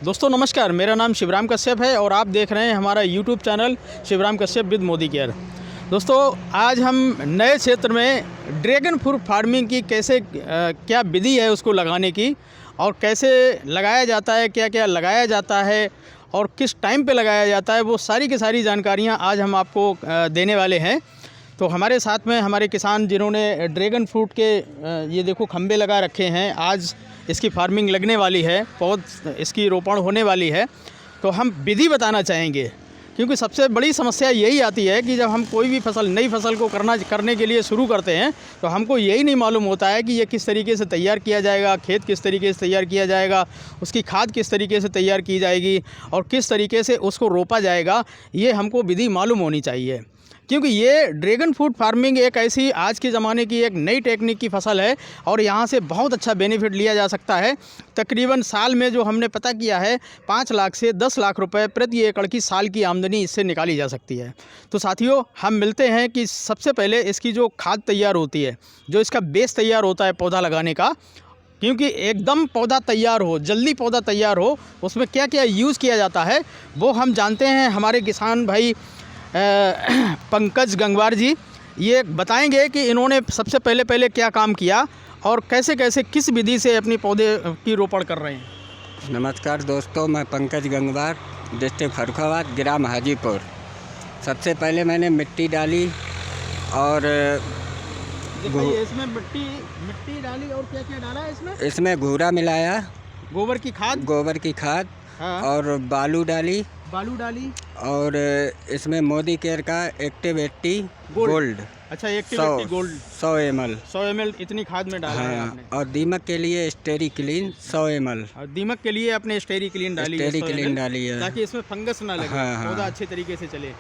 दोस्तों नमस्कार, मेरा नाम शिवराम कश्यप है और आप देख रहे हैं हमारा YouTube channel Shivram Kashyap with Modi care. दोस्तों आज हम नए क्षेत्र में ड्रैगन फ्रूट फार्मिंग की कैसे क्या विधि है उसको लगाने की और कैसे लगाया जाता है, क्या क्या लगाया जाता है और किस टाइम पे लगाया जाता है, वो सारी की सारी जानकारियाँ आज हम आपको देने वाले हैं। तो हमारे साथ में हमारे किसान जिन्होंने ड्रैगन फ्रूट के ये देखो खंबे लगा रखे हैं, आज इसकी फार्मिंग लगने वाली है, पौध इसकी रोपण होने वाली है। तो हम विधि बताना चाहेंगे क्योंकि सबसे बड़ी समस्या यही आती है कि जब हम कोई भी नई फसल को करने के लिए शुरू करते हैं तो हमको यही नहीं मालूम होता है कि ये किस तरीके से तैयार किया जाएगा, खेत किस तरीके से तैयार किया जाएगा, उसकी खाद किस तरीके से तैयार की जाएगी और किस तरीके से उसको रोपा जाएगा, ये हमको विधि मालूम होनी चाहिए। क्योंकि ये ड्रैगन फ्रूट फार्मिंग एक ऐसी आज के ज़माने की एक नई टेक्निक की फसल है और यहाँ से बहुत अच्छा बेनिफिट लिया जा सकता है। तकरीबन साल में जो हमने पता किया है 5 लाख से 10 लाख रुपए प्रति एकड़ की साल की आमदनी इससे निकाली जा सकती है। तो साथियों हम मिलते हैं कि सबसे पहले इसकी जो खाद तैयार होती है, जो इसका बेस तैयार होता है पौधा लगाने का, क्योंकि एकदम पौधा तैयार हो, जल्दी पौधा तैयार हो, उसमें क्या क्या यूज़ किया जाता है वो हम जानते हैं। हमारे किसान भाई पंकज गंगवार जी ये बताएंगे कि इन्होंने सबसे पहले क्या काम किया और कैसे कैसे किस विधि से अपनी पौधे की रोपण कर रहे हैं। नमस्कार दोस्तों, मैं पंकज गंगवार, डिस्ट्रिक्ट फर्रुखाबाद, ग्राम हाजीपुर। सबसे पहले मैंने मिट्टी डाली और इसमें मिट्टी डाली और क्या क्या डाला है इसमें घूरा मिलाया, गोबर की खाद हाँ। और बालू डाली और इसमें मोदी केयर का एक्टिव 80 गोल्ड। अच्छा, एक्टिव 80 गोल्ड 100 ml इतनी खाद में डाला है आपने। और दीमक के लिए स्टेरी क्लीन 100 ml। और दीमक के लिए आपने स्टेरी क्लीन डाली है ताकि इसमें फंगस ना लगे, पौधा अच्छे तरीके से चले।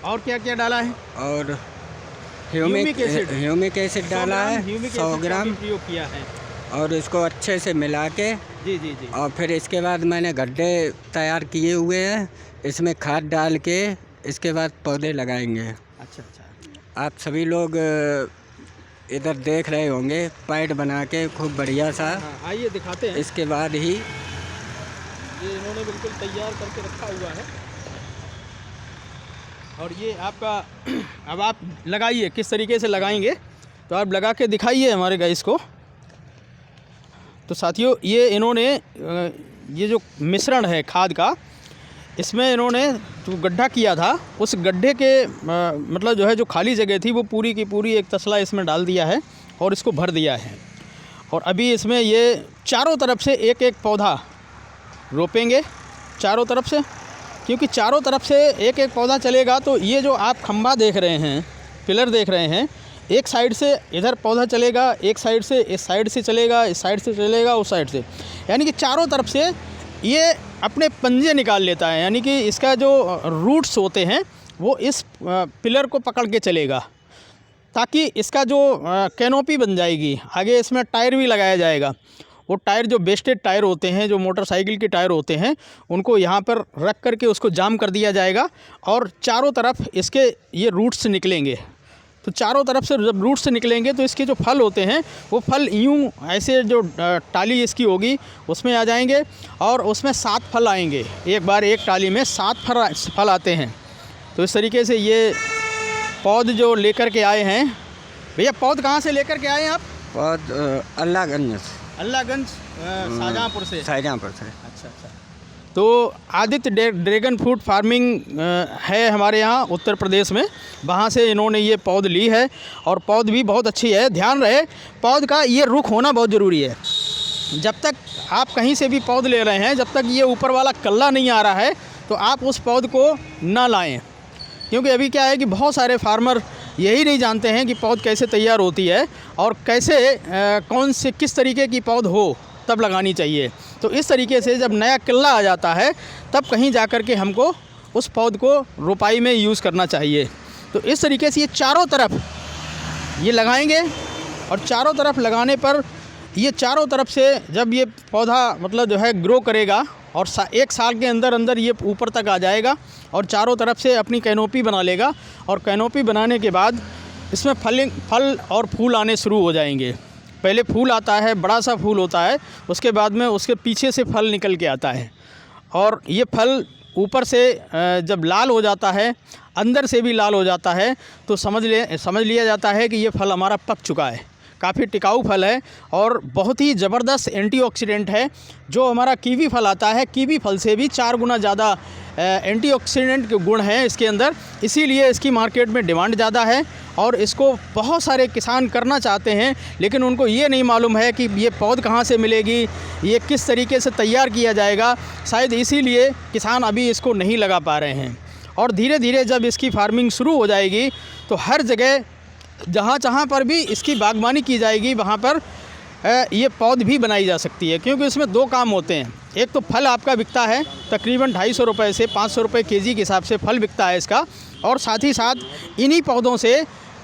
और क्या क्या डाला है? और ह्यूमिक एसिड डाला है 100 ग्राम प्रयोग किया है और इसको अच्छे से मिला के जी। और फिर इसके बाद मैंने गड्ढे तैयार किए हुए हैं, इसमें खाद डाल के इसके बाद पौधे लगाएंगे। अच्छा, आप सभी लोग इधर देख रहे होंगे पैड बना के खूब बढ़िया सा। आइए दिखाते हैं। इसके बाद ही ये इन्होंने बिल्कुल तैयार करके रखा हुआ है और ये आपका अब आप लगाइए, किस तरीके से लगाएंगे तो आप लगा के दिखाइए हमारे गाइस को। तो साथियों ये इन्होंने ये जो मिश्रण है खाद का, इसमें इन्होंने जो गड्ढा किया था उस गड्ढे के मतलब जो है जो खाली जगह थी वो पूरी की पूरी एक तसला इसमें डाल दिया है और इसको भर दिया है। और अभी इसमें ये चारों तरफ से एक एक पौधा रोपेंगे चारों तरफ से, क्योंकि चारों तरफ से एक एक पौधा चलेगा तो ये जो आप खंभा देख रहे हैं, पिलर देख रहे हैं, एक साइड से इधर पौधा चलेगा, एक साइड से इस साइड से चलेगा, इस साइड से चलेगा, उस साइड से, यानी कि चारों तरफ से ये अपने पंजे निकाल लेता है। यानी कि इसका जो रूट्स होते हैं वो इस पिलर को पकड़ के चलेगा ताकि इसका जो कैनोपी बन जाएगी। आगे इसमें टायर भी लगाया जाएगा। वो टायर जो बेस्टेड टायर होते हैं, जो मोटरसाइकिल के टायर होते हैं, उनको यहाँ पर रख करके उसको जाम कर दिया जाएगा और चारों तरफ इसके ये रूट्स निकलेंगे। तो चारों तरफ से जब रूट से निकलेंगे तो इसके जो फल होते हैं वो फल यूँ ऐसे जो टाली इसकी होगी उसमें आ जाएंगे और उसमें 7 फल आएंगे। एक बार एक टाली में 7 फल आते हैं। तो इस तरीके से ये पौध जो लेकर के आए हैं, भैया पौध कहाँ से लेकर के आए हैं आप? पौध अल्लाहगंज शाहजहाँपुर से। अच्छा। तो आदित्य ड्रैगन फ्रूट फार्मिंग है हमारे यहाँ उत्तर प्रदेश में, वहाँ से इन्होंने ये पौध ली है और पौध भी बहुत अच्छी है। ध्यान रहे पौध का ये रुख होना बहुत ज़रूरी है। जब तक आप कहीं से भी पौध ले रहे हैं, जब तक ये ऊपर वाला कल्ला नहीं आ रहा है तो आप उस पौध को ना लाएं, क्योंकि अभी क्या है कि बहुत सारे फार्मर यही नहीं जानते हैं कि पौध कैसे तैयार होती है और कैसे कौन से किस तरीके की पौध हो तब लगानी चाहिए। तो इस तरीके से जब नया किल्ला आ जाता है तब कहीं जा कर के हमको उस पौध को रोपाई में यूज़ करना चाहिए। तो इस तरीके से ये चारों तरफ ये लगाएंगे और चारों तरफ लगाने पर ये चारों तरफ से जब ये पौधा मतलब जो है ग्रो करेगा और 1 साल के अंदर अंदर ये ऊपर तक आ जाएगा और चारों तरफ से अपनी कैनोपी बना लेगा। और कैनोपी बनाने के बाद इसमें फल और फूल आने शुरू हो जाएंगे। पहले फूल आता है, बड़ा सा फूल होता है, उसके बाद में उसके पीछे से फल निकल के आता है और ये फल ऊपर से जब लाल हो जाता है, अंदर से भी लाल हो जाता है, तो समझ लिया जाता है कि ये फल हमारा पक चुका है। काफ़ी टिकाऊ फल है और बहुत ही ज़बरदस्त एंटीऑक्सीडेंट है। जो हमारा कीवी फल आता है, कीवी फल से भी 4 गुना ज़्यादा एंटीऑक्सीडेंट के गुण हैं इसके अंदर, इसीलिए इसकी मार्केट में डिमांड ज़्यादा है और इसको बहुत सारे किसान करना चाहते हैं, लेकिन उनको ये नहीं मालूम है कि ये पौध कहाँ से मिलेगी, ये किस तरीके से तैयार किया जाएगा। शायद इसीलिए किसान अभी इसको नहीं लगा पा रहे हैं। और धीरे धीरे जब इसकी फार्मिंग शुरू हो जाएगी तो हर जगह जहाँ पर भी इसकी बागवानी की जाएगी वहाँ पर ये पौध भी बनाई जा सकती है, क्योंकि इसमें 2 काम होते हैं। एक तो फल आपका बिकता है तकरीबन 250 रुपये से 500 रुपये केजी के हिसाब से फल बिकता है इसका, और साथ ही साथ इन्हीं पौधों से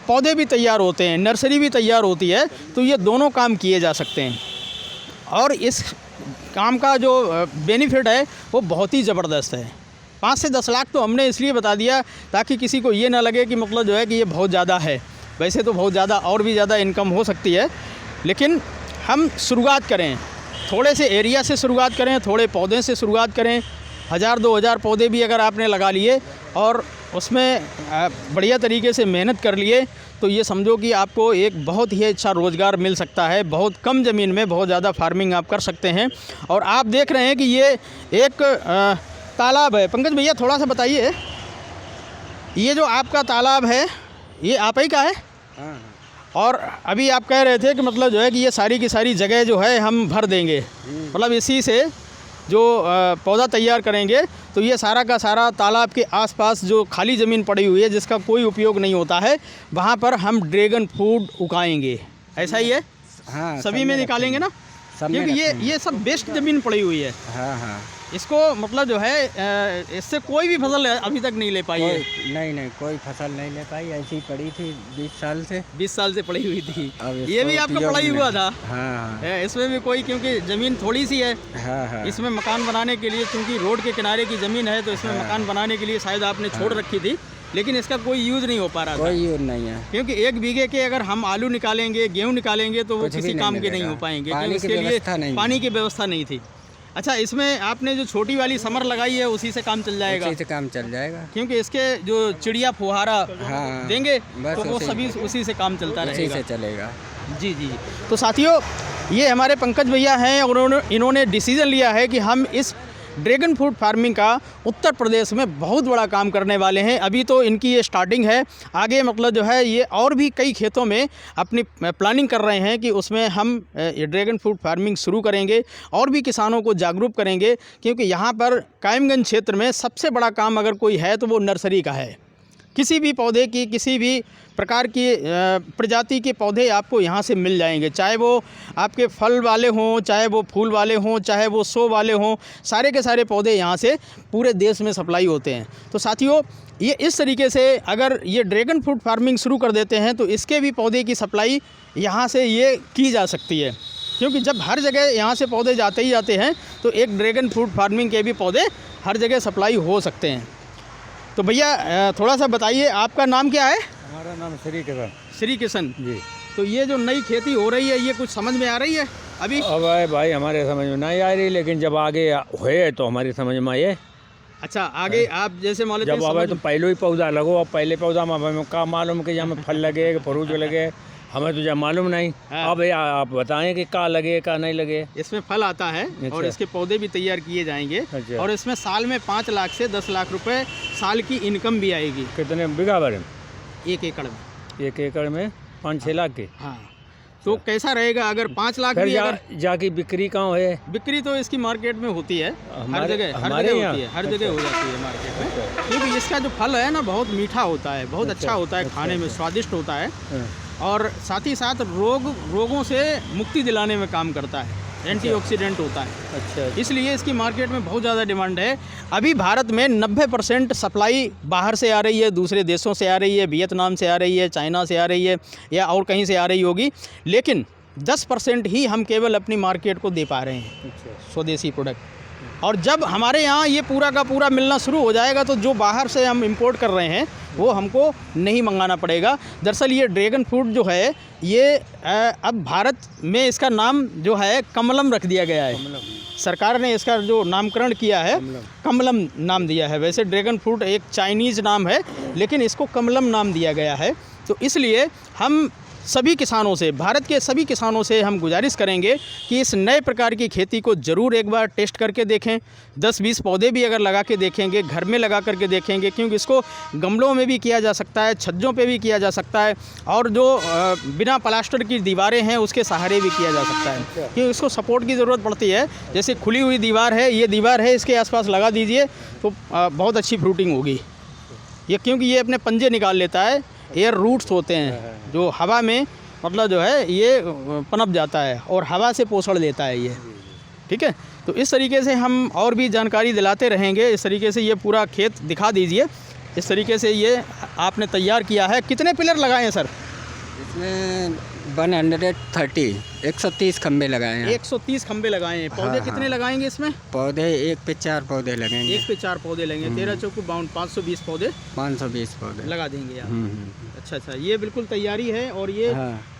पौधे भी तैयार होते हैं, नर्सरी भी तैयार होती है। तो ये दोनों काम किए जा सकते हैं और इस काम का जो बेनिफिट है वो बहुत ही ज़बरदस्त है। 5 से 10 लाख तो हमने इसलिए बता दिया ताकि किसी को ये ना लगे कि मतलब जो है कि ये बहुत ज़्यादा है। वैसे तो बहुत ज़्यादा और भी ज़्यादा इनकम हो सकती है, लेकिन हम शुरुआत करें, थोड़े से एरिया से शुरुआत करें, थोड़े पौधे से शुरुआत करें। 1000-2000 पौधे भी अगर आपने लगा लिए और उसमें बढ़िया तरीके से मेहनत कर लिए तो ये समझो कि आपको एक बहुत ही अच्छा रोज़गार मिल सकता है। बहुत कम ज़मीन में बहुत ज़्यादा फार्मिंग आप कर सकते हैं। और आप देख रहे हैं कि ये एक तालाब है। पंकज भैया थोड़ा सा बताइए, ये जो आपका तालाब है ये आप ही का है? हाँ। और अभी आप कह रहे थे कि मतलब जो है कि ये सारी की सारी जगह जो है हम भर देंगे, मतलब इसी से जो पौधा तैयार करेंगे तो ये सारा का सारा तालाब के आसपास जो खाली ज़मीन पड़ी हुई है जिसका कोई उपयोग नहीं होता है, वहाँ पर हम ड्रैगन फ्रूट उगाएंगे। ऐसा ही है? हाँ, सभी में निकालेंगे ना, क्योंकि ये सब बेस्ट ज़मीन पड़ी हुई है। हाँ हाँ, इसको मतलब जो है इससे कोई भी फसल अभी तक नहीं ले पाई है। नहीं कोई फसल नहीं ले पाई, ऐसी पड़ी थी 20 साल से। 20 साल से पड़ी हुई थी। ये भी आपका पड़ा ही हुआ था? हाँ। इसमें भी कोई, क्योंकि ज़मीन थोड़ी सी है। हाँ। इसमें मकान बनाने के लिए, क्योंकि रोड के किनारे की ज़मीन है तो इसमें मकान बनाने के लिए शायद आपने छोड़ रखी थी, लेकिन इसका कोई यूज़ नहीं हो पा रहा था। कोई यूज़ नहीं है, क्योंकि 1 बीघे के अगर हम आलू निकालेंगे, गेहूँ निकालेंगे तो वो किसी काम के नहीं हो पाएंगे, क्योंकि इसके लिए पानी की व्यवस्था नहीं थी। अच्छा, इसमें आपने जो छोटी वाली समर लगाई है उसी से काम चल जाएगा? उसी से काम चल जाएगा, क्योंकि इसके जो चिड़िया फुहारा देंगे तो वो सभी उसी से काम चलता रहेगा, उसी से चलेगा। जी। तो साथियों, ये हमारे पंकज भैया हैं और इन्होंने डिसीज़न लिया है कि हम इस ड्रैगन फ्रूट फार्मिंग का उत्तर प्रदेश में बहुत बड़ा काम करने वाले हैं। अभी तो इनकी ये स्टार्टिंग है, आगे मतलब जो है ये और भी कई खेतों में अपनी प्लानिंग कर रहे हैं कि उसमें हम ये ड्रैगन फ्रूट फार्मिंग शुरू करेंगे और भी किसानों को जागरूक करेंगे। क्योंकि यहाँ पर कायमगंज क्षेत्र में सबसे बड़ा काम अगर कोई है तो वो नर्सरी का है। किसी भी पौधे की, किसी भी प्रकार की प्रजाति के पौधे आपको यहाँ से मिल जाएंगे, चाहे वो आपके फल वाले हों, चाहे वो फूल वाले हों, चाहे वो शो वाले हों, सारे के सारे पौधे यहाँ से पूरे देश में सप्लाई होते हैं। तो साथियों, ये इस तरीके से अगर ये ड्रैगन फ्रूट फार्मिंग शुरू कर देते हैं तो इसके भी पौधे की सप्लाई यहाँ से ये की जा सकती है। क्योंकि जब हर जगह यहाँ से पौधे जाते ही जाते हैं तो एक ड्रैगन फ्रूट फार्मिंग के भी पौधे हर जगह सप्लाई हो सकते हैं। तो भैया थोड़ा सा बताइए, आपका नाम क्या है? हमारा नाम श्री किशन। श्री किशन जी। तो ये जो नई खेती हो रही है ये कुछ समझ में आ रही है अभी? अब भाई हमारे समझ में नहीं आ रही, लेकिन जब आगे हुए तो हमारी समझ में आए। अच्छा, आगे आप जैसे मान लीजिए जब आवे तो पहले ही पौधा लगो, अब पहले पौधा में हमें क्या मालूम कि यहाँ में फल लगे, फ्रूट लगे, हमें तो जब मालूम नहीं। अब आप बताएं कि क्या लगे क्या नहीं लगे। इसमें फल आता है और इसके पौधे भी तैयार किए जाएंगे और इसमें साल में 5 लाख से 10 लाख रुपए साल की इनकम भी आएगी। कितने बीघा भर में? 1 एकड़ में। 1 एकड़ में 5-6 लाख के। हाँ, तो कैसा रहेगा अगर 5 लाख भी अगर जाके बिक्री कहाँ है? बिक्री तो इसकी मार्केट में होती है, हर जगह हमारे होती है, हर जगह हो जाती है मार्केट में। क्योंकि इसका जो फल है ना बहुत मीठा होता है, बहुत अच्छा होता है, खाने में स्वादिष्ट होता है और साथ ही साथ रोगों से मुक्ति दिलाने में काम करता है, एंटीऑक्सीडेंट होता है। अच्छा, इसलिए इसकी मार्केट में बहुत ज़्यादा डिमांड है। अभी भारत में 90% सप्लाई बाहर से आ रही है, दूसरे देशों से आ रही है, वियतनाम से आ रही है, चाइना से आ रही है या और कहीं से आ रही होगी, लेकिन 10% ही हम केवल अपनी मार्केट को दे पा रहे हैं स्वदेशी प्रोडक्ट। और जब हमारे यहाँ ये पूरा का पूरा मिलना शुरू हो जाएगा तो जो बाहर से हम इंपोर्ट कर रहे हैं वो हमको नहीं मंगाना पड़ेगा। दरअसल ये ड्रैगन फ्रूट जो है ये अब भारत में इसका नाम जो है कमलम रख दिया गया है। सरकार ने इसका जो नामकरण किया है कमलम नाम दिया है। वैसे ड्रैगन फ्रूट एक चाइनीज़ नाम है, लेकिन इसको कमलम नाम दिया गया है। तो इसलिए हम सभी किसानों से, भारत के सभी किसानों से हम गुजारिश करेंगे कि इस नए प्रकार की खेती को ज़रूर एक बार टेस्ट करके देखें। 10-20 पौधे भी अगर लगा के देखेंगे, घर में लगा करके देखेंगे, क्योंकि इसको गमलों में भी किया जा सकता है, छज्जों पे भी किया जा सकता है, और जो बिना प्लास्टर की दीवारें हैं उसके सहारे भी किया जा सकता है, क्योंकि इसको सपोर्ट की ज़रूरत पड़ती है। जैसे खुली हुई दीवार है, ये दीवार है, इसके आसपास लगा दीजिए तो बहुत अच्छी फ्रूटिंग होगी ये, क्योंकि ये अपने पंजे निकाल लेता है। एयर रूट्स होते हैं जो हवा में मतलब जो है ये पनप जाता है और हवा से पोषण लेता है ये, ठीक है। तो इस तरीके से हम और भी जानकारी दिलाते रहेंगे। इस तरीके से ये पूरा खेत दिखा दीजिए। इस तरीके से ये आपने तैयार किया है। कितने पिलर लगाए हैं सर? इसमें 130 खंबे लगाए हैं। 130 खंबे लगाए हैं। पौधे कितने लगाएंगे इसमें? पौधे 1 पे 4 पौधे लगेंगे। 1 पे 4 पौधे लगेंगे। 13 चौको 520 पौधे 520 पौधे लगा देंगे आप। अच्छा, ये बिल्कुल तैयारी है और ये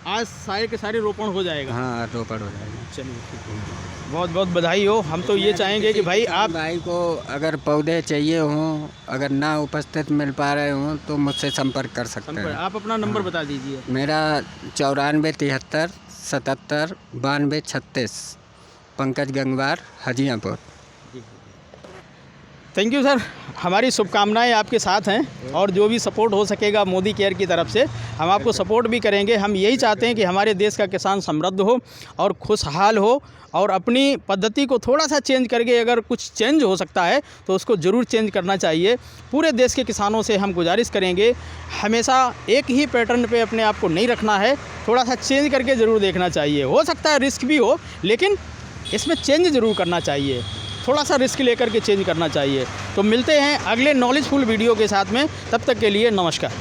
आज सारे के सारे रोपण हो जाएगा। हाँ, रोपण हो जाएगा। चलिए, ठीक है। बहुत बहुत बधाई हो। हम तो ये चाहेंगे कि भाई आप भाई को अगर पौधे चाहिए हों, अगर ना उपस्थित मिल पा रहे हों तो मुझसे संपर्क कर सकते हैं। आप अपना नंबर बता दीजिए। मेरा 94 73 77 92 36, Pankaj Gangwar, Hajiyapur. Thank you sir. हमारी शुभकामनाएं आपके साथ हैं और जो भी सपोर्ट हो सकेगा मोदी केयर की तरफ से हम आपको सपोर्ट भी करेंगे। हम यही चाहते हैं कि हमारे देश का किसान समृद्ध हो और खुशहाल हो, और अपनी पद्धति को थोड़ा सा चेंज करके अगर कुछ चेंज हो सकता है तो उसको ज़रूर चेंज करना चाहिए। पूरे देश के किसानों से हम गुजारिश करेंगे, हमेशा एक ही पैटर्न पे अपने आप को नहीं रखना है, थोड़ा सा चेंज करके ज़रूर देखना चाहिए। हो सकता है रिस्क भी हो, लेकिन इसमें चेंज ज़रूर करना चाहिए, थोड़ा सा रिस्क लेकर के चेंज करना चाहिए। तो मिलते हैं अगले नॉलेजफुल वीडियो के साथ में, तब तक के लिए नमस्कार।